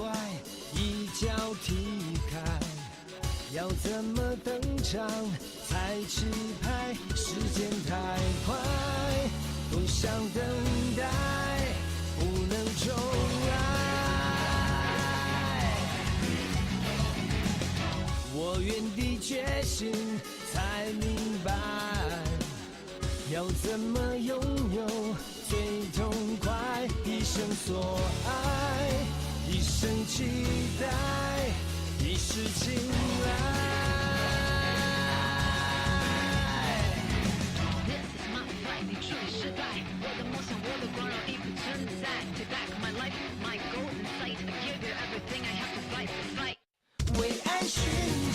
怪，一脚踢开。要怎么登场才吃牌？时间太快，不想等待，不能重来。我原地觉醒，才明白，要怎么拥有最痛快？一生所爱，一生期待，一世青睐。This is my fight， 你处理失败，我的梦想，我的光荣已不存在。Take back my life, my golden sight. I give you everything, I have to fight the fight。为爱寻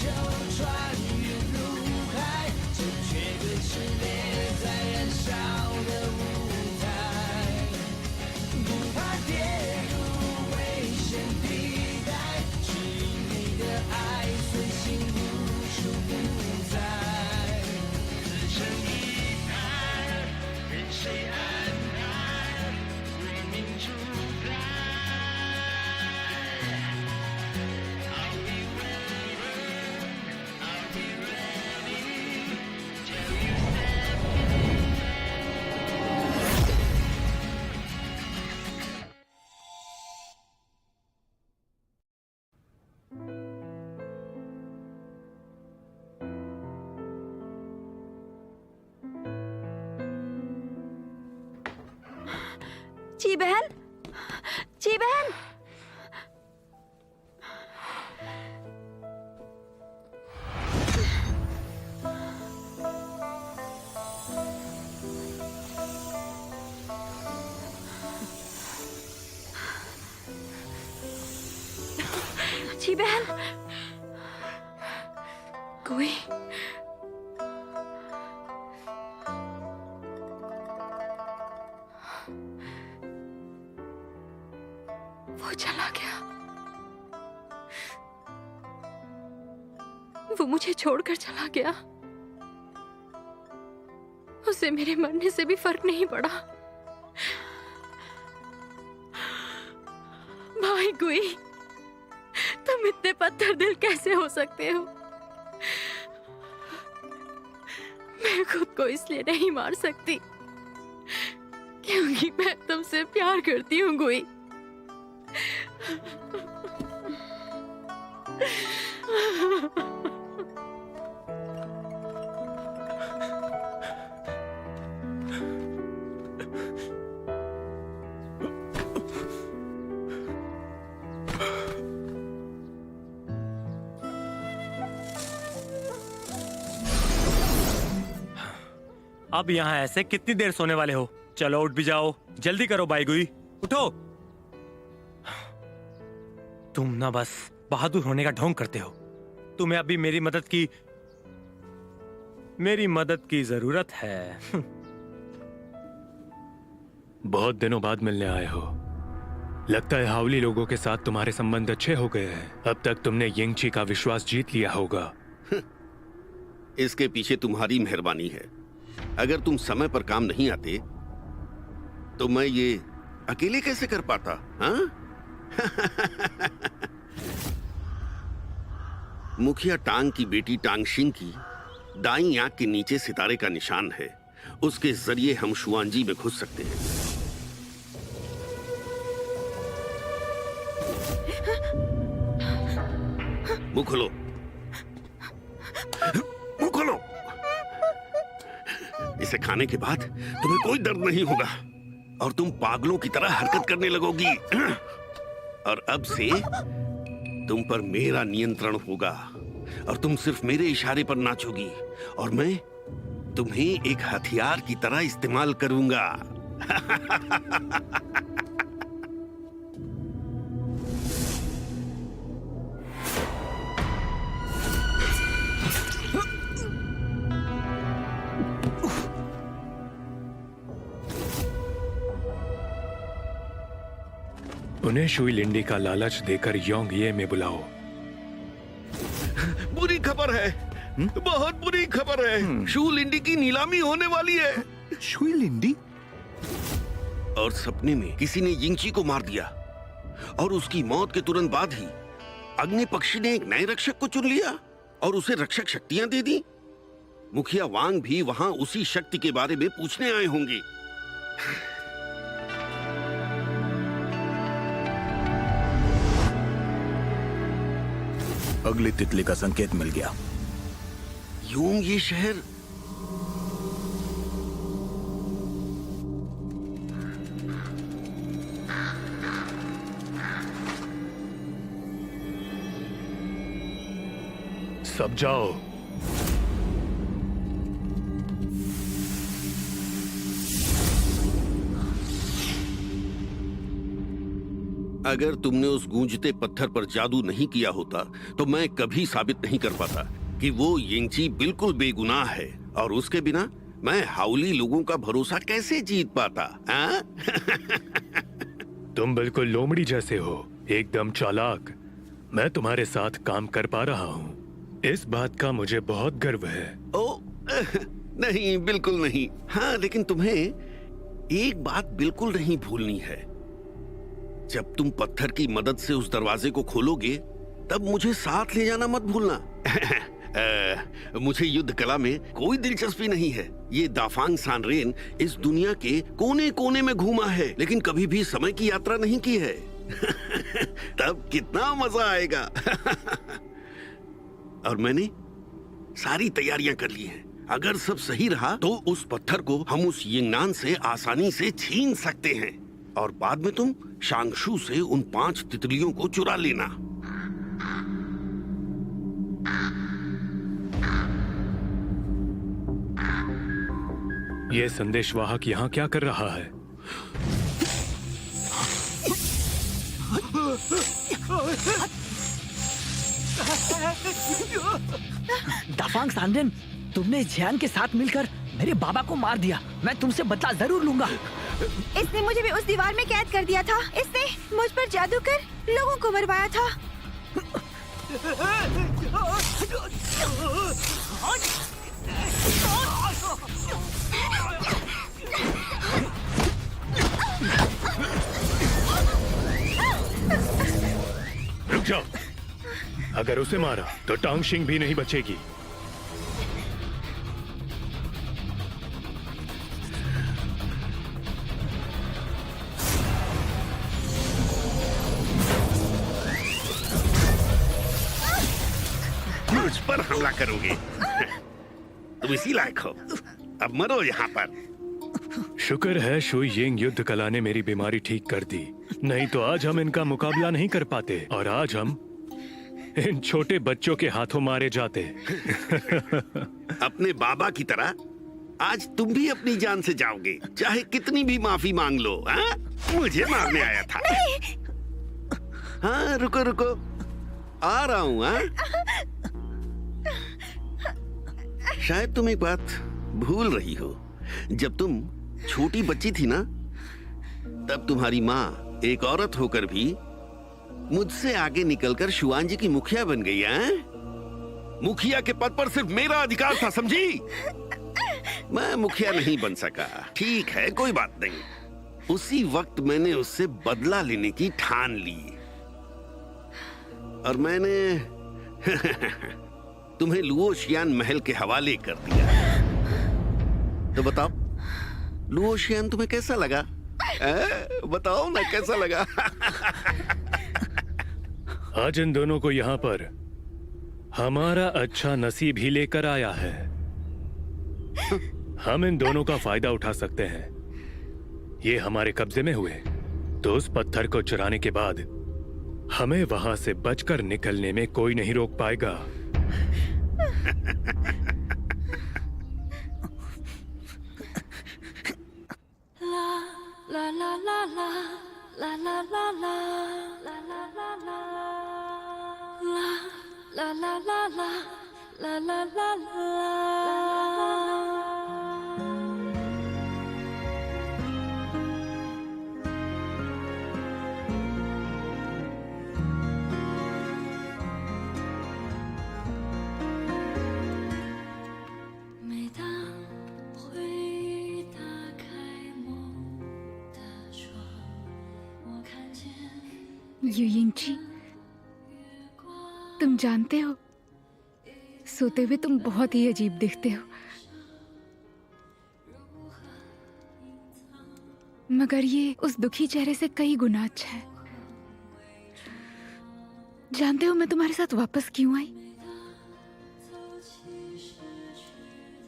求穿越入海，正确的炽烈在燃烧的舞台，不怕跌入危险地带，指引你的爱随心无处不在。自成一派，任谁安排，为民主宰。I'll be wherever, I'll be ready till you step in。जी बहन, जी बहन। जी बहन, कोई वो चला गया, वो मुझे छोड़कर चला गया। उसे मेरे मरने से भी फर्क नहीं पड़ा। भाई गुई, तुम इतने पत्थर दिल कैसे हो सकते हो? मैं खुद को इसलिए नहीं मार सकती क्योंकि मैं तुमसे प्यार करती हूँ गुई। अब यहाँ ऐसे कितनी देर सोने वाले हो? चलो उठ भी जाओ, जल्दी करो बाईगुई, उठो। तुम ना बस बहादुर होने का ढोंग करते हो। तुम्हें अभी मेरी मदद की जरूरत है। बहुत दिनों बाद मिलने आए हो। लगता है हावली लोगों के साथ तुम्हारे संबंध अच्छे हो गए हैं। अब तक तुमने यिंगची का विश्वास जीत लिया होगा। इसके पीछे तुम्हारी मेहरबानी है। अगर तुम समय पर काम नहीं आते तो मैं ये अकेले कैसे कर पाता? हाँ? मुखिया टांग की बेटी टांगशिंग की दाईं आंख के नीचे सितारे का निशान है। उसके जरिए हम शुआंजी में घुस सकते हैं। मुंह खोलो, मुंह खोलो। इसे खाने के बाद तुम्हें कोई दर्द नहीं होगा और तुम पागलों की तरह हरकत करने लगोगी। और अब से तुम पर मेरा नियंत्रण होगा और तुम सिर्फ मेरे इशारे पर नाचोगी और मैं तुम्हें एक हथियार की तरह इस्तेमाल करूंगा। उन्हें शुई लिंडी का लालच देकर योंग ये में बुलाओ। बुरी खबर है, बहुत बुरी खबर है। शू लिंडी की नीलामी होने वाली है। Shuey Lindy? और सपने में किसी ने यिंगची को मार दिया। और उसकी मौत के तुरंत बाद ही अग्नि पक्षी ने एक नए रक्षक को चुन लिया और उसे रक्षक शक्तियां दे दी। मुखिया वांग भी वहां उसी शक्ति के बारे में पूछने आए होंगे। अगली तितली का संकेत मिल गया। यूं ये शहर सब जाओ। अगर तुमने उस गूंजते पत्थर पर जादू नहीं किया होता तो मैं कभी साबित नहीं कर पाता कि वो यिंगची बिल्कुल बेगुनाह है, और उसके बिना मैं हाउली लोगों का भरोसा कैसे जीत पाता। तुम बिल्कुल लोमड़ी जैसे हो, एकदम चालाक। मैं तुम्हारे साथ काम कर पा रहा हूँ, इस बात का मुझे बहुत गर्व है। ओ नहीं, बिल्कुल नहीं। हाँ, लेकिन तुम्हें एक बात बिल्कुल नहीं भूलनी है। जब तुम पत्थर की मदद से उस दरवाजे को खोलोगे तब मुझे साथ ले जाना मत भूलना। मुझे युद्ध कला में कोई दिलचस्पी नहीं है। ये दाफांग सानरेन इस दुनिया के कोने कोने में घूमा है, लेकिन कभी भी समय की यात्रा नहीं की है। तब कितना मजा आएगा। और मैंने सारी तैयारियां कर ली हैं। अगर सब सही रहा तो उस पत्थर को हम उस यिंगनान से आसानी से छीन सकते हैं, और बाद में तुम शांगशू से उन 5 तितलियों को चुरा लेना। ये संदेशवाहक यहाँ क्या कर रहा है? दाफांग सानरेन, तुमने जियान के साथ मिलकर मेरे बाबा को मार दिया। मैं तुमसे बदला जरूर लूंगा। इसने मुझे भी उस दीवार में कैद कर दिया था। इसने मुझ पर जादू कर लोगों को मरवाया था। रुक जाओ। अगर उसे मारा तो टांगशिंग भी नहीं बचेगी। मुझ पर हमला करोगे? तुम इसी लायक हो। अब मरो यहाँ पर। शुक्र है शुई यिंग युद्ध कला ने मेरी बीमारी ठीक कर दी, नहीं तो आज हम इनका मुकाबला नहीं कर पाते और आज हम इन छोटे बच्चों के हाथों मारे जाते। अपने बाबा की तरह आज तुम भी अपनी जान से जाओगे, चाहे कितनी भी माफी मांग लो। हाँ? मुझे मारने आया था। हाँ, रुको रुको, आ रहा हूँ। हाँ? शायद तुम एक बात भूल रही हो। जब तुम छोटी बच्ची थी ना, तब तुम्हारी माँ एक औरत होकर भी मुझसे आगे निकलकर शुआन जी की मुखिया बन गई है। मुखिया के पद पर सिर्फ मेरा अधिकार था, समझी? मैं मुखिया नहीं बन सका। ठीक है, कोई बात नहीं। उसी वक्त मैंने उससे बदला लेने की ठान ली और मैंने तुम्हें लुओशियान महल के हवाले कर दिया। तो बताओ, लुओशियान तुम्हें कैसा लगा? बताओ ना, कैसा लगा? आज इन दोनों को यहाँ पर हमारा अच्छा नसीब ही लेकर आया है। हम इन दोनों का फायदा उठा सकते हैं। ये हमारे कब्जे में हुए तो उस पत्थर को चुराने के बाद हमें वहां से बचकर निकलने में कोई नहीं रोक पाएगा। La la la la la la la la la la la la la la la la la la la la. युयिंगची, तुम जानते हो, सोते हुए तुम बहुत ही अजीब दिखते हो। मगर ये उस दुखी चेहरे से कई गुना अच्छा है। जानते हो मैं तुम्हारे साथ वापस क्यों आई?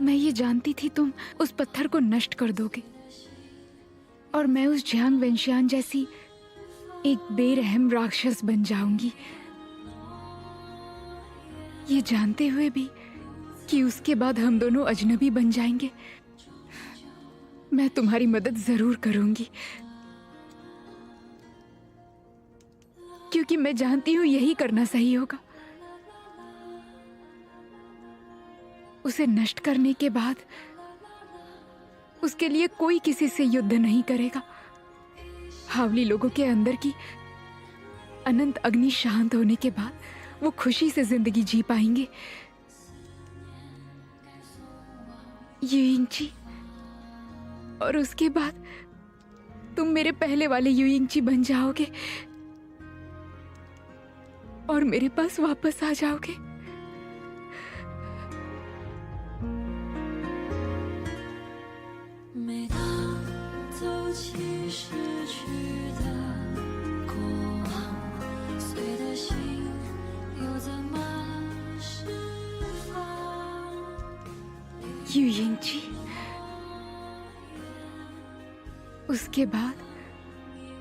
मैं ये जानती थी तुम उस पत्थर को नष्ट कर दोगे और मैं उस झांग वेंशियान जैसी एक बेरहम राक्षस बन जाऊंगी, ये जानते हुए भी कि उसके बाद हम दोनों अजनबी बन जाएंगे। मैं तुम्हारी मदद जरूर करूंगी, क्योंकि मैं जानती हूं यही करना सही होगा। उसे नष्ट करने के बाद उसके लिए कोई किसी से युद्ध नहीं करेगा। हावली लोगों के अंदर की अनंत अग्नि शांत होने के बाद वो खुशी से जिंदगी जी पाएंगे। युयिंगची, और उसके बाद तुम मेरे पहले वाले युयिंगची बन जाओगे और मेरे पास वापस आ जाओगे। युयिंगची, उसके बाद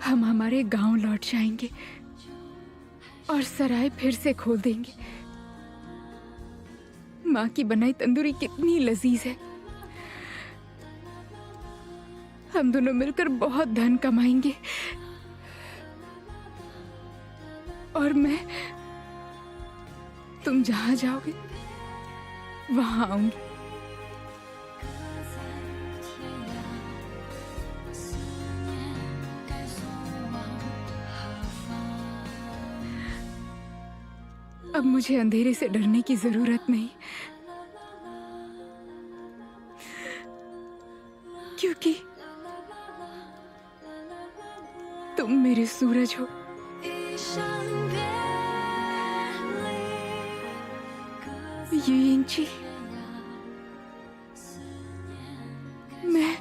हम हमारे गांव लौट जाएंगे और सराय फिर से खोल देंगे। माँ की बनाई तंदूरी कितनी लजीज है। हम दोनों मिलकर बहुत धन कमाएंगे और मैं तुम जहां जाओगे वहां आऊंगी। अब मुझे अंधेरे से डरने की जरूरत नहीं, क्योंकि तुम मेरे सूरज हो। युयिंगची, मैं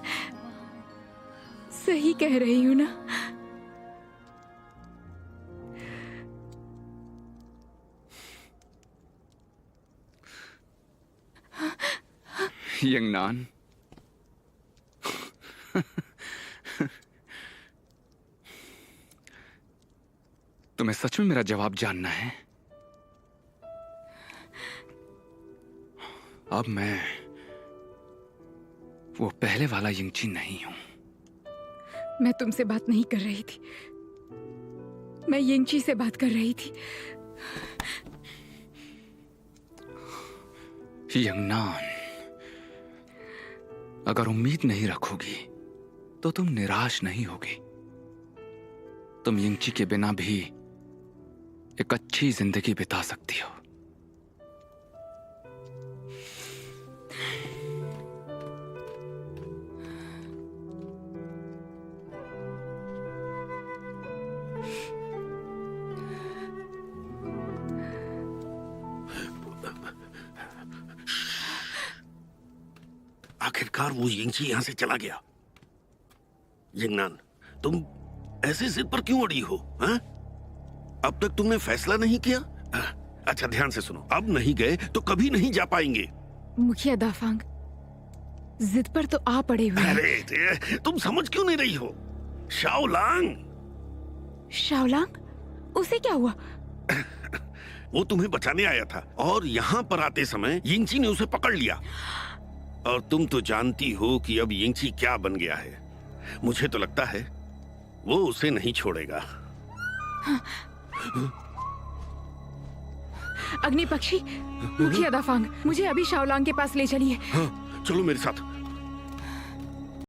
सही कह रही हूं ना? यंगनान, तुम्हें सच में मेरा जवाब जानना है? अब मैं वो पहले वाला यिंगची नहीं हूं। मैं तुमसे बात नहीं कर रही थी, मैं यिंगची से बात कर रही थी। यंगनान, अगर उम्मीद नहीं रखोगी तो तुम निराश नहीं होगी। तुम यिंगची के बिना भी एक अच्छी जिंदगी बिता सकती हो। आखिरकार वो यिंगची यहां से चला गया। यंगनान, तुम ऐसे जिद पर क्यों अड़ी हो? हाँ? अब तक तुमने फैसला नहीं किया? अच्छा ध्यान से सुनो, अब नहीं गए तो कभी नहीं जा पाएंगे। मुखिया दाफांग, जिद पर तो आ पड़े हुए हैं। अरे तुम समझ क्यों नहीं रही हो? शाओलांग। शाओलांग? उसे क्या हुआ? वो तुम्हें बचाने आया था और यहाँ पर आते समय यिंगची ने उसे पकड़ लिया। और तुम तो जानती हो कि अब यिंगची क्या बन गया है। मुझे तो लगता है वो उसे नहीं छोड़ेगा। हाँ। अग्नि पक्षी, मुखिया दाफांग, मुझे अभी शाओलांग के पास ले चलिए। हाँ, चलो मेरे साथ।